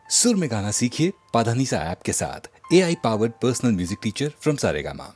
सुर में गाना सीखिए पाधानीसा ऐप के साथ। AI powered personal music teacher from Saregama.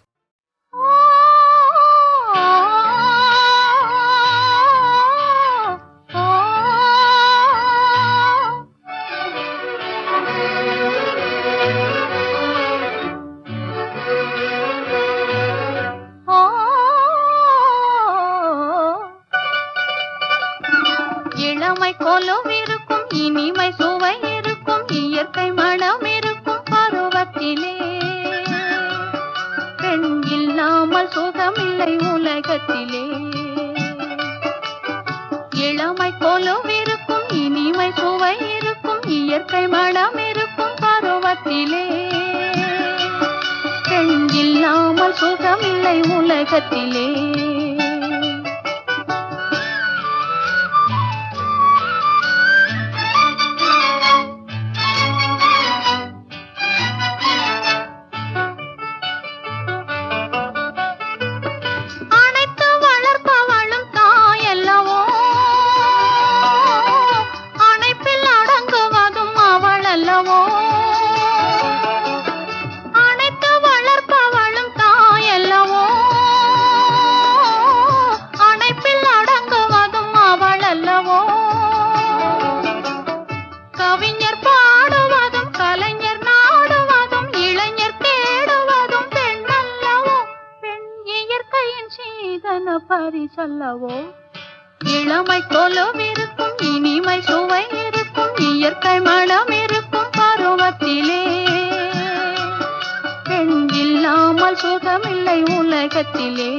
இளமை கொலுவிருக்கும் இனிமை சுவை இருக்கும் இயற்கை மனம் இருக்கும் பருவத்திலே பெண் இல்லாமல் சுகமில்லை உலகத்திலே. இளமை கொலுவிருக்கும் இனிமை சுவை இருக்கும் இயற்கை மனம் இருக்கும் பருவத்திலே பெண் இல்லாமல் சுகமில்லை உலகத்திலே. பரிசல்லவோ இளமை கொலுவிருக்கும் இனிமை சுவை இருக்கும் இயற்கை மனம் இருக்கும் பருவத்திலே பெண் இல்லாமல் சுகமில்லை உலகத்திலே.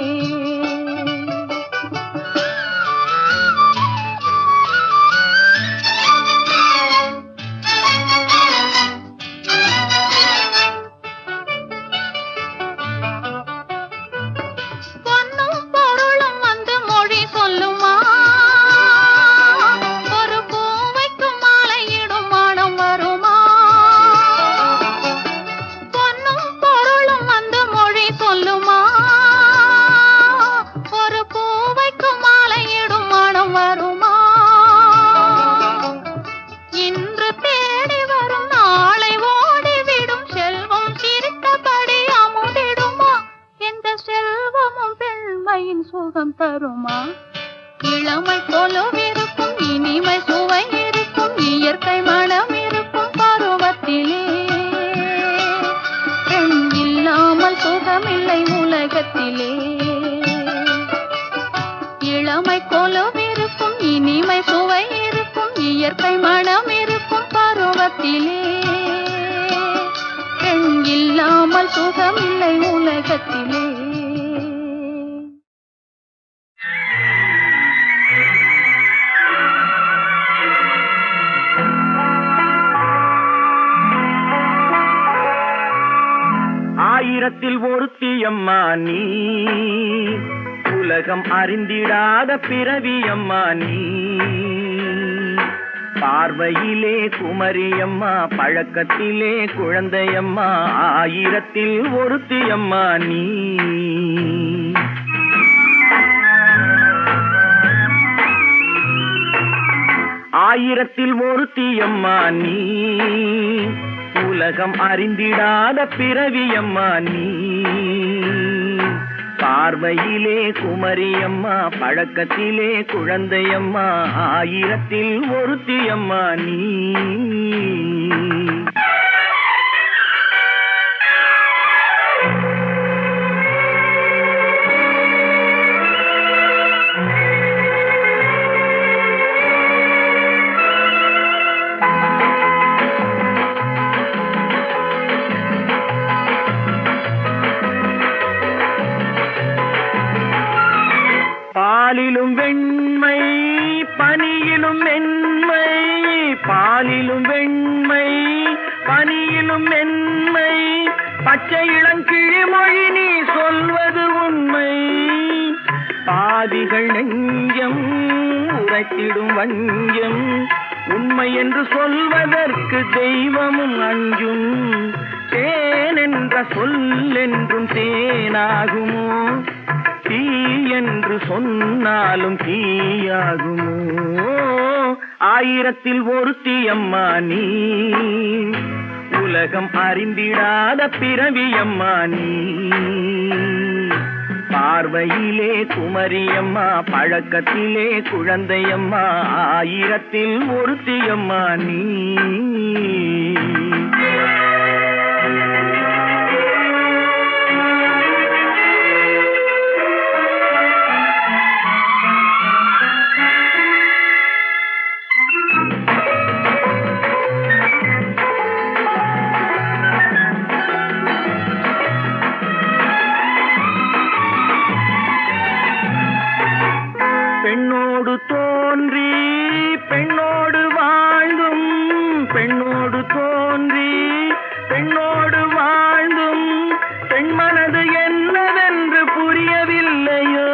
சுகம் தருமா இளமை கொலுவிருக்கும் இனிமை சுவை இருக்கும் இயற்கை மனம் இருக்கும் பருவத்திலே பெண் இல்லாமல் சுகமில்லை உலகத்திலே. இளமை கொலுவிருக்கும் இனிமை சுவை இருக்கும் இயற்கை மனம் இருக்கும் பருவத்திலே பெண் இல்லாமல் சுகமில்லை உலகத்திலே. ஆயிரத்தில் ஒருத்தியம்மா நீ உலகம் அறிந்திடாத பிறவியம்மா நீ. பார்வையிலே குமரியம்மா பழக்கத்திலே குழந்தையம்மா ஆயிரத்தில் ஒருத்தியம்மா நீ. ஆயிரத்தில் ஒருத்தியம்மா நீ உலகம் அறிந்திடாத பிறவியம்மா நீ. பார்வையிலே குமரியம்மா பழக்கத்திலே குழந்தையம்மா ஆயிரத்தில் ஒருத்தியம்மா நீ. பாலிலும் வெண்மை பனியிலும் மென்மை பாலிலும் வெண்மை பனியிலும் மென்மை பச்சை இளங்கிழிமொழி நீ சொல்வது உண்மை. பாதிகள் நெஞ்சம் உரைத்திடும் வஞ்சம் உண்மை என்று சொல்வதற்கு தெய்வமும் அஞ்சும். தேன் என்ற சொல் என்றும் தேனாகுமோ தீ என்று சொன்னாலும் தீயாகுமோ. ஆயிரத்தில் ஒருத்தியம்மா நீ உலகம் அறிந்திடாத பிறவியம்மா நீ. பார்வையிலே குமரியம்மா, பழக்கத்திலே குழந்தையம்மா, ஆயிரத்தில் ஒருத்தியம்மா நீ. பெண்ணோடு தோன்றி பெண்ணோடு வாழ்ந்தும், பெண்ணோடு தோன்றி பெண்ணோடு வாழ்ந்தும், பெண்மனது என்னவென்று புரியவில்லையோ.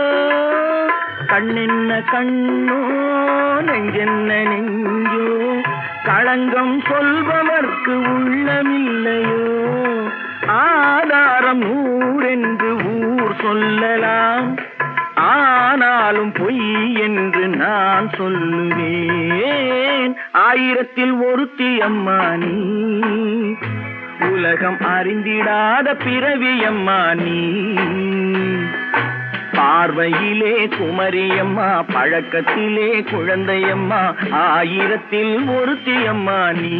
கண்ணென்ன கண்ணோ, நெஞ்சென்ன நெஞ்சோ, களங்கம் சொல்பவர்க்கு உள்ளமில்லையோ. ஆதாரம் நூறென்று ஊர் சொல்லலாம், ஆனாலும் பொய் என்று நான் சொல்லுவேன். ஆயிரத்தில் ஒருத்தி அம்மா நீ. உலகம் அறிந்திடாத பிறவியம்மா நீ. பார்வையிலே குமரியம்மா, பழக்கத்திலே குழந்தையம்மா, ஆயிரத்தில் ஒருத்தி அம்மா நீ.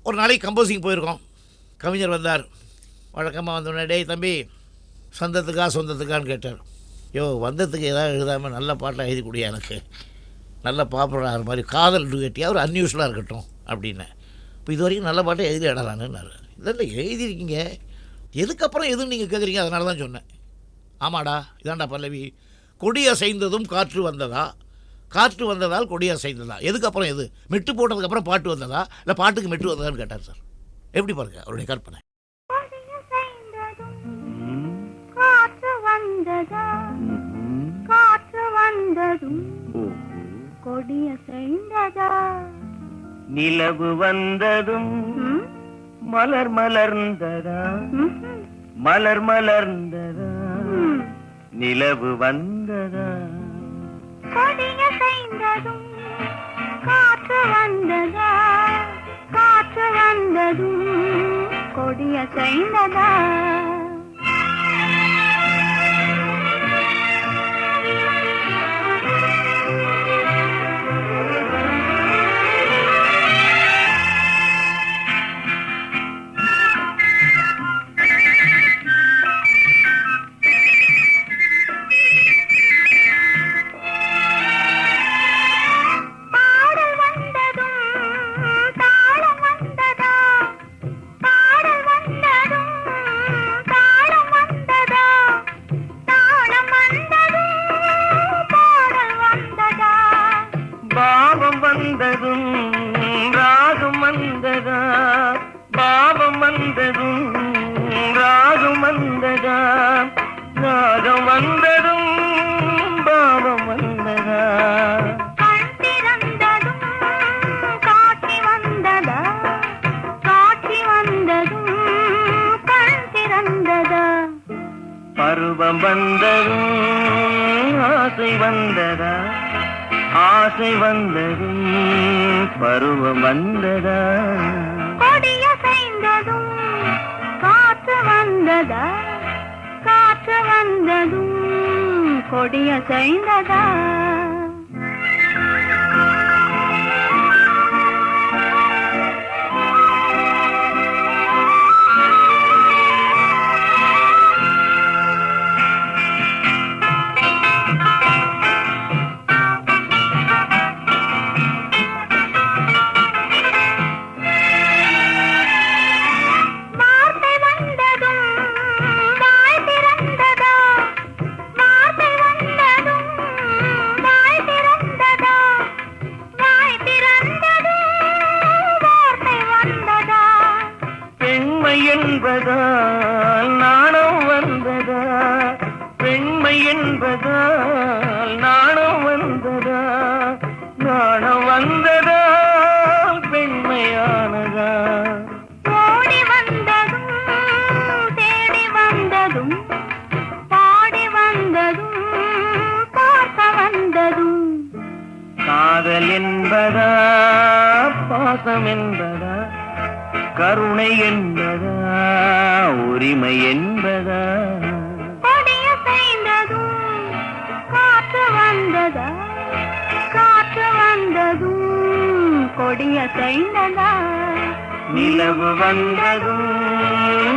ஒரு நாளைக்கு கம்போசிங் போயிருக்கோம். கவிஞர் வந்தார். வழக்கமாக வந்தோடனே, டேய் தம்பி, சொந்தத்துக்கான்னு கேட்டார். யோ, வந்ததுக்கு ஏதாவது எழுதாமல் நல்ல பாட்டெலாம் எழுதி கொடுயா, எனக்கு நல்ல பாப்புலர் ஆகிற மாதிரி காதல் டுகட்டியாக ஒரு அன்யூஸ்வலாக இருக்கட்டும் அப்படின்னு. இப்போ இது வரைக்கும் நல்ல பாட்டை எழுதி இடலான்னு. இல்லை எழுதியிருக்கீங்க, எதுக்கப்புறம் எதுவும் நீங்கள் கேட்குறீங்க, அதனால தான் சொன்னேன். ஆமாடா, இதாண்டா பல்லவி. கொடி அசைந்ததும் காற்று வந்ததா, காற்று வந்ததால் கொடி அசைந்ததா, எதுக்கப்புறம் எது? மெட்டு போட்டதுக்கப்புறம் பாட்டு வந்ததா, இல்லை பாட்டுக்கு மெட்டு வந்ததான்னு கேட்டார் சார். எப்படி பாருங்க அவருடைய கற்பனை. காற்று வந்ததா, காற்று வந்ததும் கொடிய செய்ததா, நிலவு வந்ததும் மலர் மலர்ந்ததா, மலர் மலர்ந்ததா, நிலவு வந்ததா. கொடிய செய்ததும் காற்று வந்ததா, காற்று வந்ததும் கொடிய செய்ததா. பருவம் வந்ததும் ஆசை வந்ததா, ஆசை வந்ததும் பருவம் வந்ததா. கொடிய செய்ததும் காற்று வந்ததா, காற்று வந்ததும் கொடிய செய்ததா. என்பதால் நாணம் வந்ததா, பெண்மை என்பதால் நாணம் வந்ததா, என்பதா பாசம் என்பதா கருணை என்பதா உரிமை என்பதா கொடிய செய்ததும் காற்று வந்ததா காற்று வந்ததும் கொடிய செய்ததா நிலவு வந்ததும்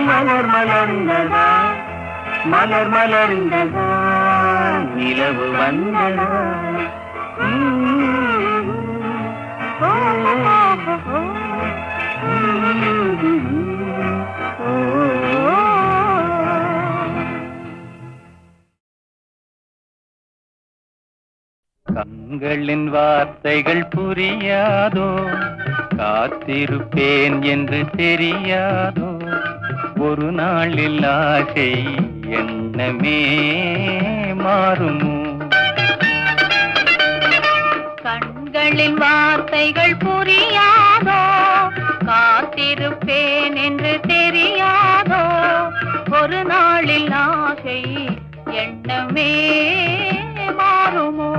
மலர் மலர்ந்ததா மலர் மலர்ந்ததா நிலவு வந்ததா கண்களின் வார்த்தைகள் புரியாதோ காத்திருப்பேன் என்று தெரியாதோ ஒரு நாளில் ஆசை எண்ணமே மாறுமோ கண்களின் வார்த்தைகள் புரியாதோ காத்திருப்பேன் என்று தெரியாதோ ஒரு நாளில் ஆசை எண்ணமே மாறுமோ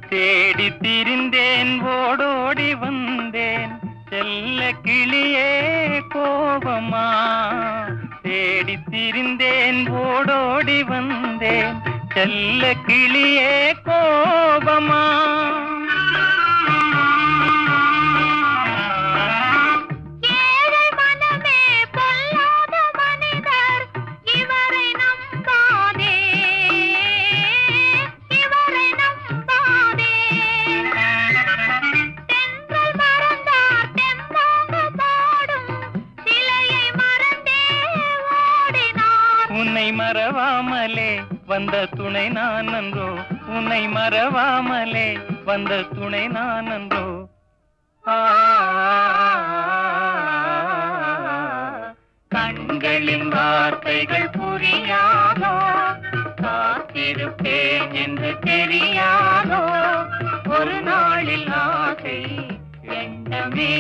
தேடி திரிந்தேன் ஓடோடி வந்தேன் செல்ல கிளியே கோபமா தேடி திரிந்தேன் ஓடோடி வந்தேன் செல்ல கிளியே கோபமா ஏழை மனமே பொல்லாத மனிதர் இவரை நம்பாதே இவரை நம்பாதே தென்றல் மறந்தார் தெம்பாக பாடும் சிலையை மறந்தே ஓடினார் உன்னை மறவாமலே வந்த துணை நான் நன்றோ உன்னை மறவாமலே வந்த துணை நான் நன்றோ கண்களின் வார்த்தைகள் புரியாதோ காத்திருப்பேன் என்று தெரியாதோ ஒரு நாளில் ஆசை எண்ணமே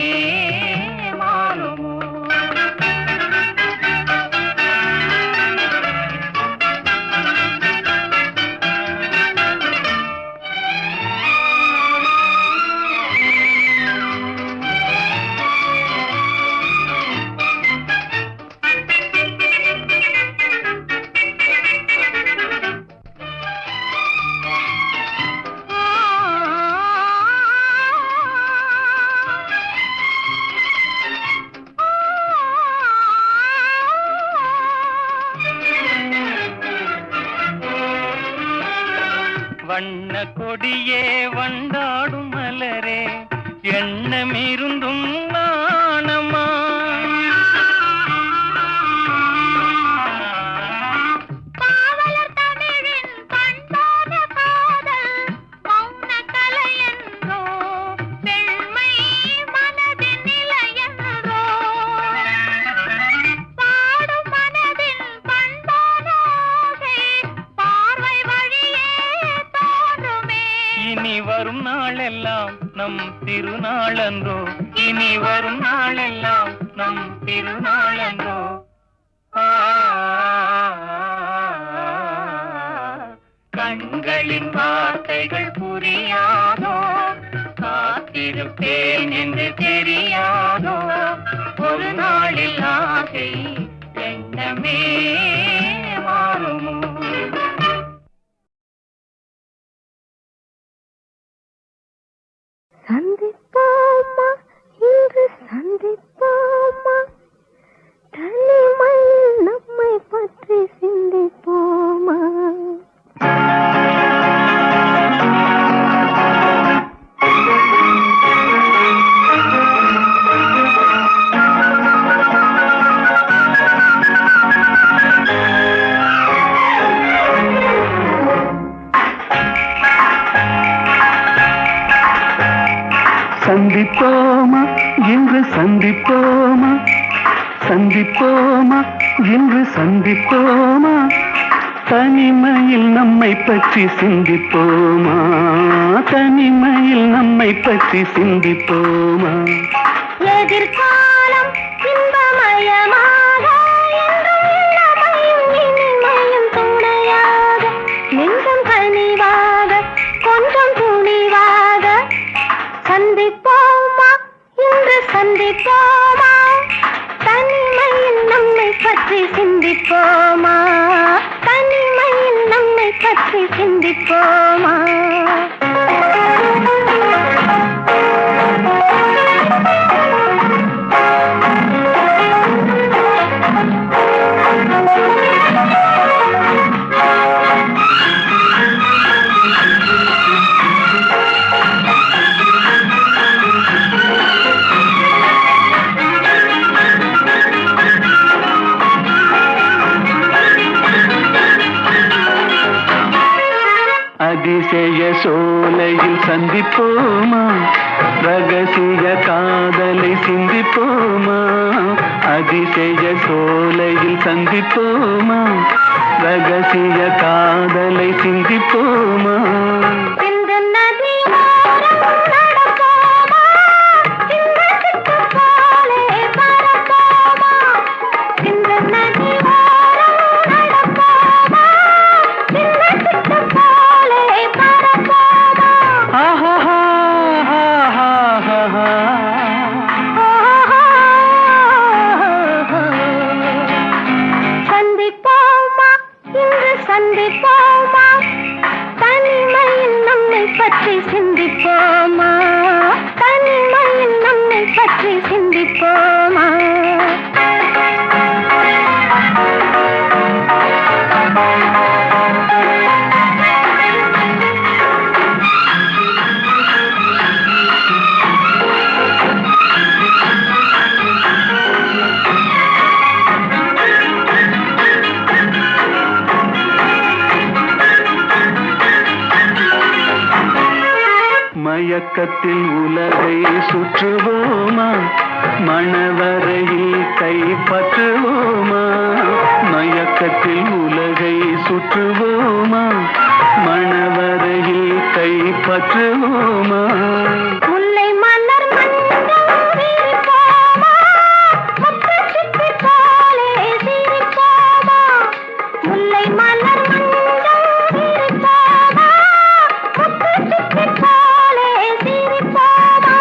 மாறுமோ வண்ண கொடியே வண்டாடும் மலரே எண்ணமிருந்தும் நாணமா காவலர் தமிழின் பண்பான காதல் மௌன கலை என்றோ பெண்மை மனதின் நிலை என்றோ பாடும் மனதின் பண்பான ஆசை பார்வை வழியே தோன்றுமே இனி வரும் நாளெல்லாம் நம் திருநாளன்றோ இனி வரும் நாளெல்லாம் நம் திருநாளன்றோ கண்களின் வார்த்தைகள் புரியாதோ காத்திருப்பேன் என்று தெரியாதோ ஒரு நாளில் ஆசை எண்ணமே மாறுமோ சந்திப்போமா இன்று சந்திப்போமா தனிமையில் நம்மை பற்றி சிந்திப்போமா சந்திப்போமா இன்று சந்திப்போமா சந்திப்போமா இன்று சந்திப்போமா தனிமையில் நம்மை பற்றி சிந்திப்போமா, தனிமையில் நம்மை பற்றி சிந்திப்போமா. எதிர்காலம் இன்பமயமாக என்றும் இளமையும் இனிமையும் துணையாக நெஞ்சம் கனிவாக கொஞ்சம் துணிவாக சந்திப்போமா இன்று சந்திப்போமா, தனிமையில் நம்மை பற்றி சிந்திப்போமா, தனிமையில் நம்மை பற்றி சிந்திப்போமா. அதிசய சோலையில் சந்திப்போமா, ரகசிய காதலை சிந்திப்போமா. அதிசய சோலையில் சந்திப்போமா, ரகசிய காதலை சிந்திப்போமா. இந்த நதி ஓரம் நடப்போமா, இந்த சிட்டு போலே பறப்போமா. இந்த நதி ஓரம் நடப்போமா, இந்த சிட்டு போலே பறப்போமா. ஆஹா, சந்திப்போமா இன்று சந்திப்போமா, தனிமையில் நம்மை பற்றி சிந்திப்போமா, தனிமையில் நம்மை பற்றி சிந்திப்போமா. மயக்கத்தில் உலகை சுற்றுவோமா, மணவரையில் கைப்பற்றுவோமா. மயக்கத்தில் உலகை சுற்றுவோமா, மணவரையில் கைப்பற்றுவோமா. முல்லை மலர் மஞ்சள் விரிப்போமா, முத்துச் சிப்பி போலே சிரிப்போமா. முல்லை மலர் மஞ்சள் விரிப்போமா, முத்துச் சிப்பி போலே சிரிப்போமா.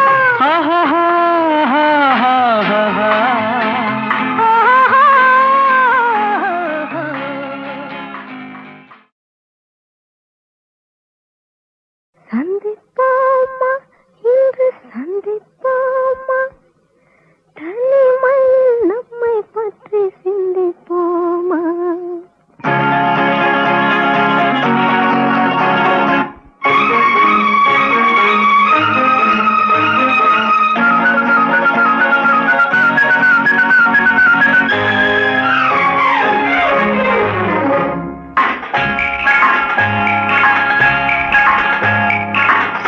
சந்திப்போமா இன்று சந்திப்போமா, தனிமையில் நம்மை பற்றி சிந்திப்போமா.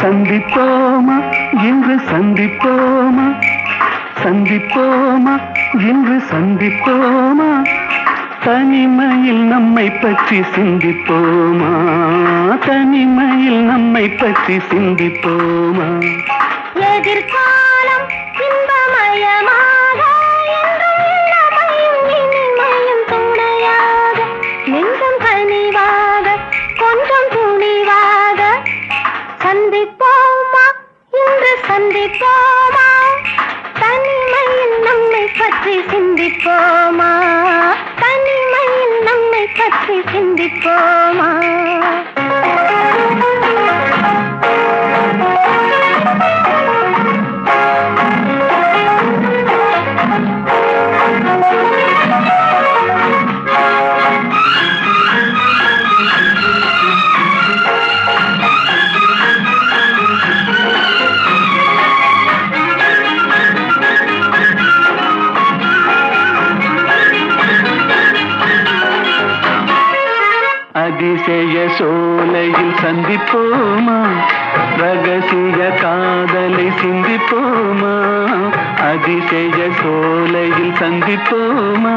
சந்திப்போமா இன்று சந்திப்போமா, சந்திப்போமா இன்று சந்திப்போமா, தனிமையில் நம்மை பற்றி சிந்திப்போமா, தனிமையில் நம்மை பற்றி சிந்திப்போமா. எதிர்காலம் இன்பமயமாக என்றும் இளமையும் இனிமையும் துணையாக நெஞ்சம் கனிவாக கொஞ்சம் துணிவாக சந்திப்போமா இன்று சந்திப்போமா, தனிமையில் நம்மை பற்றி சிந்திப்போமா, தனிமையில் நம்மை பற்றி சிந்திப்போமா. அதிசய சோலையில் சந்திப்போமா, ரகசிய காதலை சிந்திப்போமா. அதிசய சோலையில் சந்திப்போமா,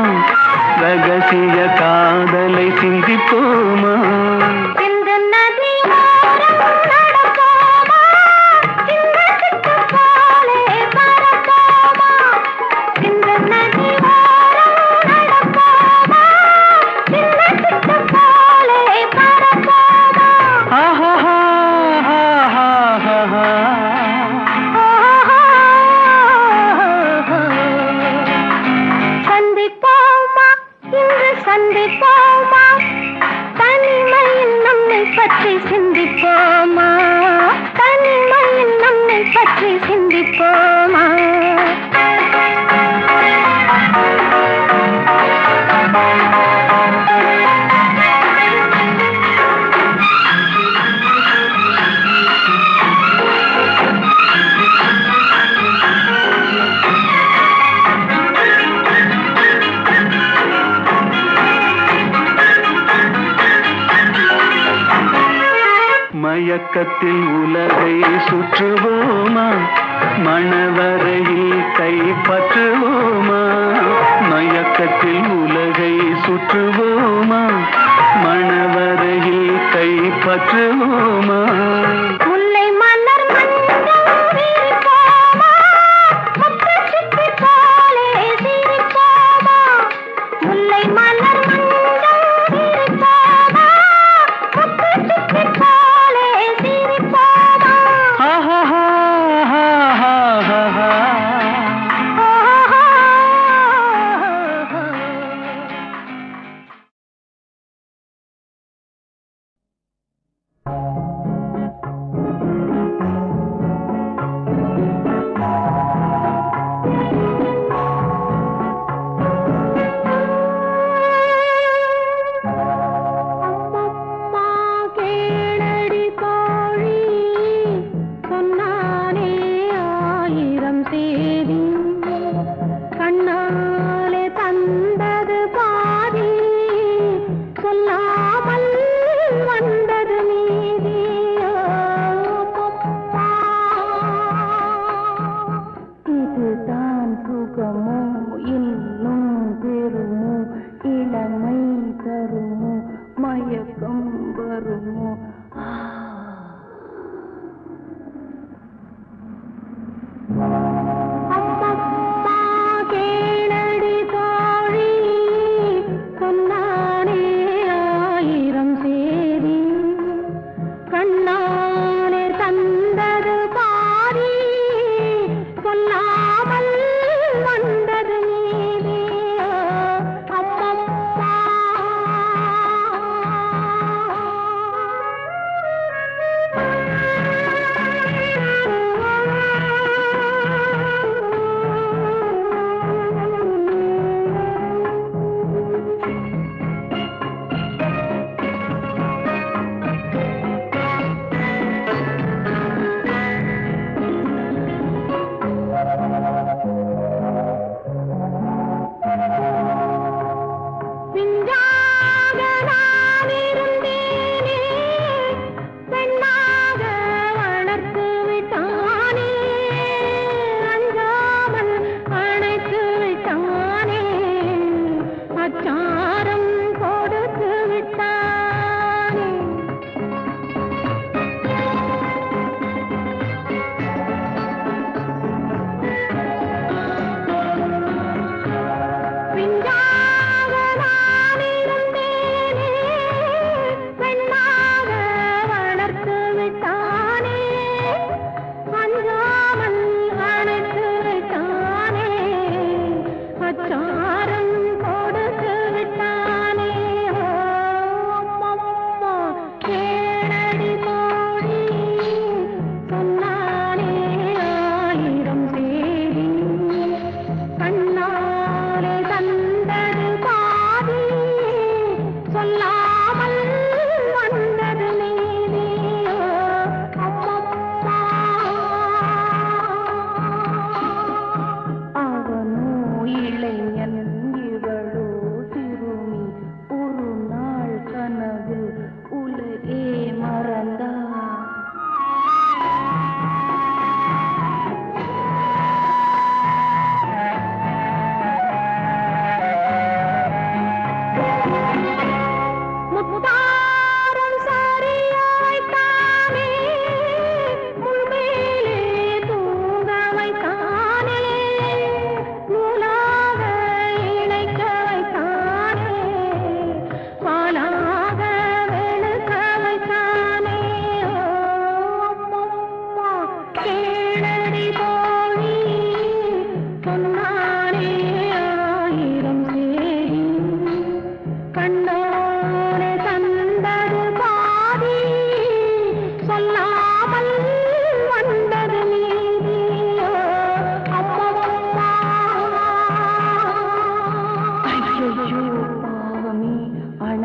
ரகசிய காதலை சிந்திப்போமா இந்த நதி ஓரம் நடப்போமா இந்த சிட்டு போலே பறப்போமா இந்த நதி ஓரம் நடப்போமா இந்த சிட்டு போலே பறப்போமா சந்திப்போமா இன்று சந்திப்போமா தனிமையில் நம்மை பற்றி சிந்திப்போமா தனிமையில் நம்மை பற்றி சிந்திப்போமா மயக்கத்தில் உலகை சுற்றுவோமா மணவரையில் கைப்பற்றுவோமா மயக்கத்தில் உலகை சுற்றுவோமா மணவரையில் கைப்பற்றுவோமா முல்லை மலர் மஞ்சள் விரிப்போமா முத்து சிப்பி போலே சிரிப்போமா முல்லை மலர் மஞ்சள் விரிப்போமா முத்து சிப்பி போலே சிரிப்போமா அம்மம்மா கேளடி தோழி சொன்னானே ஆயிரம் சேதி கண்ணாலே தந்தது பாதி சொல்லாமல் வந்தது மீதி அம்மம்மா. இதுதான் சுகமோ இன்னும் பெருமோ இளமை தருமோ மயக்கம் வருமோ அம்மம்மா கேளடி தோழி சொன்னானே ஆயிரம் சேதி கண்ணாலே தந்தது பாதி சொல்லாமல் வந்தது மீதி அம்மம்மா.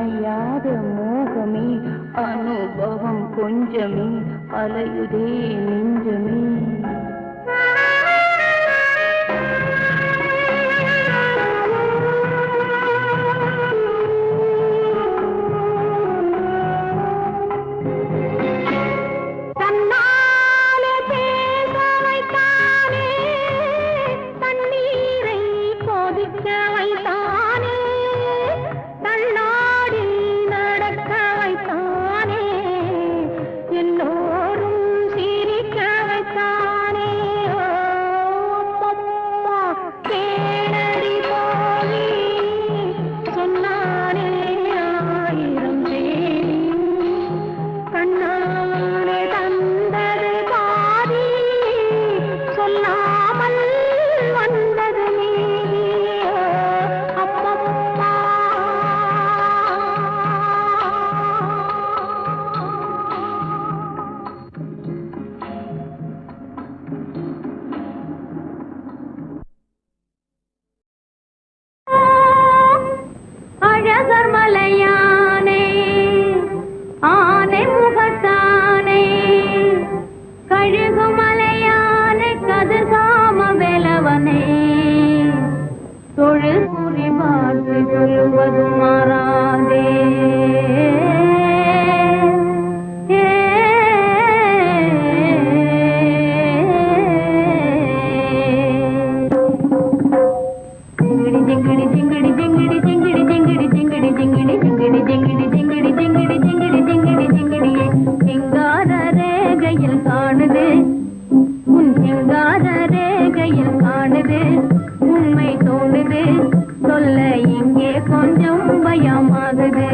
அணையாத மோகமே அனுபவம் கொஞ்சமே அலையுதே நெஞ்சமே உண்மை தோணுது சொல்ல இங்கே கொஞ்சம் பயமாகுது